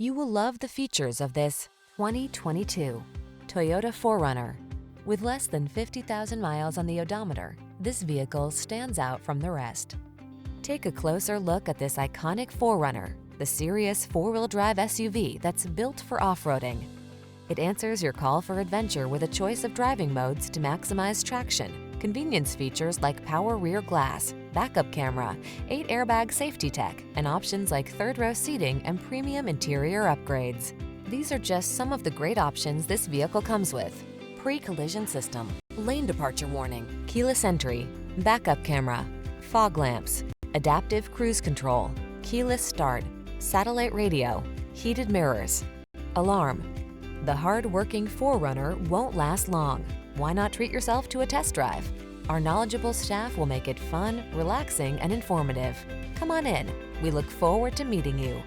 You will love the features of this 2022 Toyota 4Runner. With less than 50,000 miles on the odometer, this vehicle stands out from the rest. Take a closer look at this iconic 4Runner, the serious four-wheel drive SUV that's built for off-roading. It answers your call for adventure with a choice of driving modes to maximize traction, convenience features like power rear glass, backup camera, 8 airbag safety tech, and options like third-row seating and premium interior upgrades. These are just some of the great options this vehicle comes with: pre-collision system, lane departure warning, keyless entry, backup camera, fog lamps, adaptive cruise control, keyless start, satellite radio, heated mirrors, alarm. The hard-working 4Runner won't last long. Why not treat yourself to a test drive? Our knowledgeable staff will make it fun, relaxing, and informative. Come on in. We look forward to meeting you.